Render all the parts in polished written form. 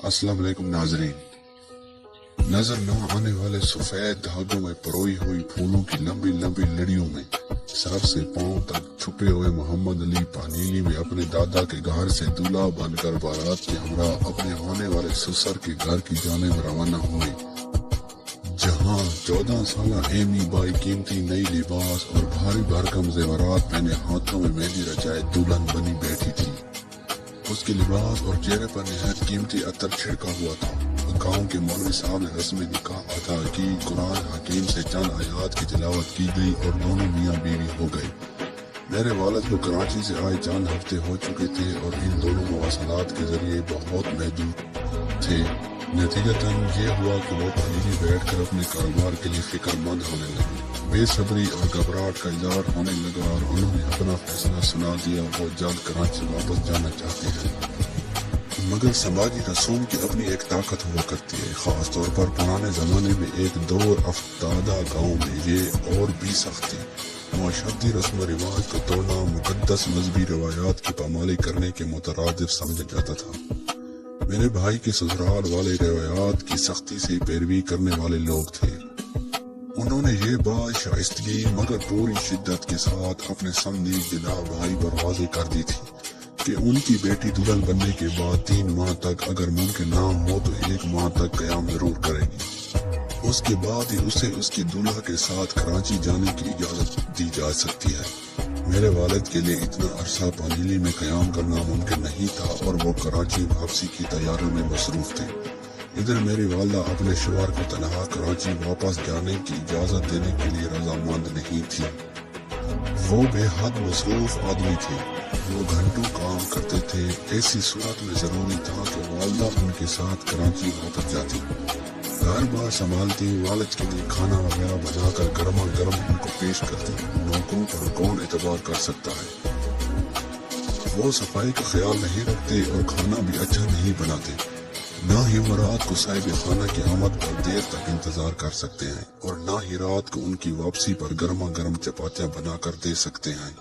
अस्सलाम वालेकुम नाजरीन। नजर न आने वाले सफेद धागों में परोई हुई फूलों की लंबी लंबी लड़ियों में सर से पांव तक छुपे हुए मोहम्मद अली पानीली में अपने दादा के घर से दूल्हा बनकर बारात के हमरा अपने होने वाले ससुर के घर की जानिब रवाना हुए, जहां 14 साल एमी बाई कीमती नई लिबास और भारी भरकम जेवरात पहने हाथों में मेहंदी रचाए दुल्हन बनी बैठी थी। उसके लिबास और चेहरे पर निहायत कीमती अतर छिड़का हुआ था। गांव के मौलवी साहब ने रस्म निकाह अदा की, कुरान हकीम से चंद आयात की तिलावत की गई और दोनों मियाँ बीवी हो गए। मेरे वालिद को कराची से आए चंद हफ्ते हो चुके थे और इन दोनों मवासलात के जरिए बहुत महदूद थे। नतीजतन ये हुआ कि वो पानीली बैठ कर अपने कारोबार के लिए फिक्रमंद होने लगे। बेसब्री और घबराहट का इजहार होने लगा और उन्होंने अपना फैसला सुना दिया। वो जल्द कराची वापस जाना चाहते हैं, मगर समाजी रसूम की अपनी एक ताकत हुआ करती है। खास तौर पर पुराने जमाने में एक दौर अफ्तादा गाँव में ये और भी सख्त थी। मुआशरती रस्म रिवाज को तोड़ना मुकद्दस मजहबी रवायात की पामाली करने के मुतरादिफ समझा जाता था। मेरे भाई के ससुराल वाले रवायात की सख्ती से पैरवी करने वाले लोग थे। उन्होंने ये बात शाइस्तगी मगर पूरी शिद्दत के साथ अपने समधी दिला भाई पर वाज़ेह कर दी थी कि उनकी बेटी दुल्हन बनने के बाद 3 माह तक अगर मुमकिन ना हो तो 1 माह तक क़याम जरूर करेगी। उसके बाद ही उसे उसकी दूल्हा के साथ कराची जाने की इजाजत दी जा सकती है। मेरे वालिद के लिए इतना अरसा पानीली में क़याम करना मुमकिन नहीं था और वो कराची वापसी की तैयारियों में मसरूफ थे। इधर मेरी वालदा अपने शौहर को तनहा कराची वापस जाने की इजाजत देने के लिए रजामंद नहीं थी। वो बेहद मसरूफ आदमी थे। वो घंटों काम करते थे। ऐसी सूरत में जरूरी था कि वालदा उनके साथ कराची वापस जाती, घर बार संभालती, वालिद के लिए खाना वगैरह बनाकर गर्मा गर्म उनको पेश करती। नौकरों पर कौन एतबार कर सकता है। वो सफाई का ख्याल नहीं रखते और खाना भी अच्छा नहीं बनाते। ना ही वो रात को साहिब खाना की आमद पर देर तक इंतजार कर सकते हैं और ना ही रात को उनकी वापसी पर गर्मा गर्म चपातियां बनाकर दे सकते हैं।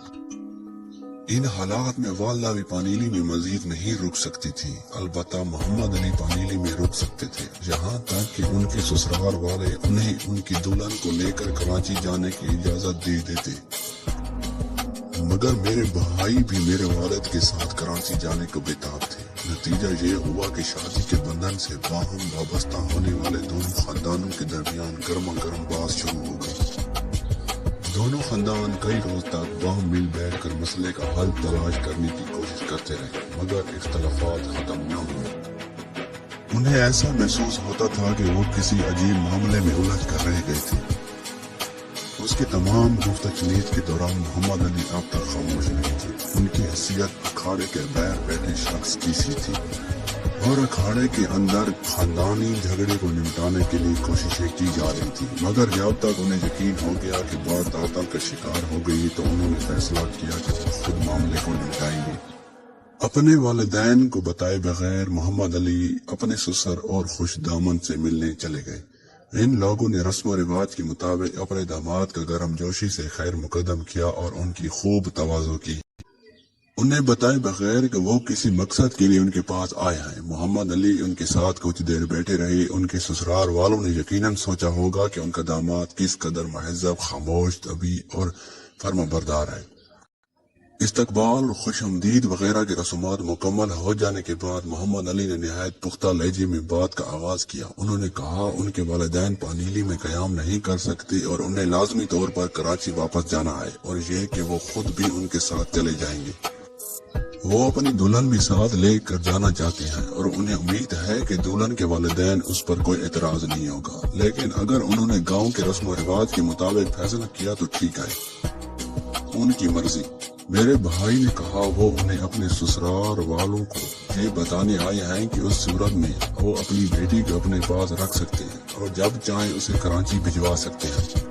इन हालात में वालदा भी पानीली में मजीद नहीं रुक सकती थी। अलबत्ता मोहम्मद अली पानीली में रुक सकते थे, यहाँ तक कि उनके ससुराल वाले उन्हें उनकी दुल्हन को लेकर कराची जाने की इजाजत दे देते। मगर मेरे भाई भी मेरे वालिद के साथ कराची जाने को बेताब थे। नतीजा ये हुआ कि शादी के बंधन से बाहम वाबस्ता होने वाले दोनों खानदानों के दरमियान गर्मा गर्म बात शुरू हो गई। दोनों खानदान कई रोज तक बाहम मिल बैठकर मसले का हल तलाश करने की कोशिश करते रहे, मगर इख्तलाफात खत्म न हुए। उन्हें ऐसा महसूस होता था कि वो किसी अजीब मामले में उलझ कर रह गए थे। उसके तमाम गुफ्तगू के दौरान मोहम्मद अली अब तक खामोश नहीं थे। उनकी हैसियत अखाड़े के बाहर बैठे शख्स की सी थी और अखाड़े के अंदर खानदानी झगड़े को निपटाने के लिए कोशिशें की जा रही थी। मगर जब तक उन्हें यकीन हो गया कि बात तातल का शिकार हो गई तो उन्होंने फैसला किया कि वो खुद मामले को निपटाएंगे। अपने वालिदैन को बताए बगैर मोहम्मद अली अपने ससुर और खुश दामन से मिलने चले गए। इन लोगों ने रस्म रिवाज के मुताबिक अपने दामाद का गर्मजोशी से खैर मुकदम किया और उनकी खूब तवाज़ो की। उन्हें बताए बगैर कि वो किसी मकसद के लिए उनके पास आए हैं। मोहम्मद अली उनके साथ कुछ देर बैठे रहे। उनके ससुराल वालों ने यकीनन सोचा होगा कि उनका दामाद किस कदर महज़ब, खामोश, तबी और फर्माबरदार है। इस्तकबाल और खुशआमदीद वगैरह की रस्मात मुकम्मल हो जाने के बाद मोहम्मद अली ने निहायत पुख्ता लहजे में बात का आगाज किया। उन्होंने कहा उनके वालिदैन पानीली में क़याम नहीं कर सकते और उन्हें लाजमी तौर पर कराची वापस जाना है और यह कि वो खुद भी उनके साथ चले जाएंगे। वो अपनी दुल्हन भी साथ लेकर जाना चाहते हैं और उन्हें उम्मीद है कि दुल्हन के वालिदैन उस पर कोई एतराज नहीं होगा। लेकिन अगर उन्होंने गाँव के रस्म रिवाज के मुताबिक फैसला किया तो ठीक है, उनकी मर्जी। मेरे भाई ने कहा वो उन्हें अपने ससुराल वालों को ये बताने आए हैं कि उस सूरत में वो अपनी बेटी को अपने पास रख सकते हैं और जब चाहे उसे कराची भिजवा सकते हैं।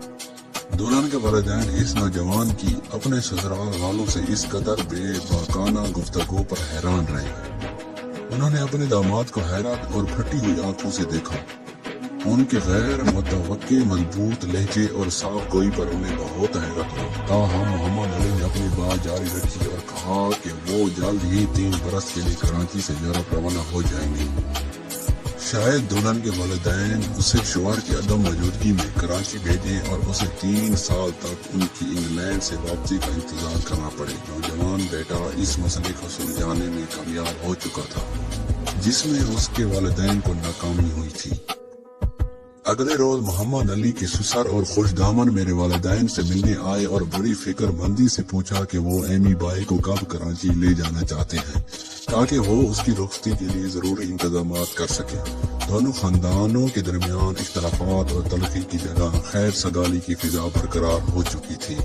दुल्हन के वालिदैन इस नौजवान की अपने ससुराल वालों से इस कदर बेबाकाना गुफ्तगू पर हैरान रहे। उन्होंने अपने दामाद को हैरत और फटी हुई आंखों से देखा। उनके गैर मुतवक्के मजबूत लहजे और साफ गोई पर उन्हें बहुत हैरत हुई। ताहम मोहम्मद अली ने अपनी बात जारी रखी और कहा कि वो जल्द ही 3 बरस के लिए कराची से यूरोप रवाना हो जाएंगे। شاید دلہن کے والدین اسے شوہر کی عدم موجودگی میں کراچی بھیجیں اور اسے 3 سال تک ان کی انگلینڈ سے واپسی کا انتظار کرنا پڑے۔ نوجوان بیٹا اس مسئلے کو سلجھانے میں کامیاب ہو چکا تھا، جس میں اس کے والدین کو ناکامی ہوئی تھی۔ اگلے روز محمد علی کے سسر اور خوش دامن میرے والدین سے ملنے آئے اور بڑی فکر مندی سے پوچھا کہ وہ ایمی بائی کو کب کراچی لے جانا چاہتے ہیں تاکہ وہ اس کی رخصتی کے لیے ضروری انتظامات کر سکے۔ دونوں خاندانوں کے درمیان اختلافات اور تلخی کی جگہ خیر سگالی کی فضا برقرار ہو چکی تھی۔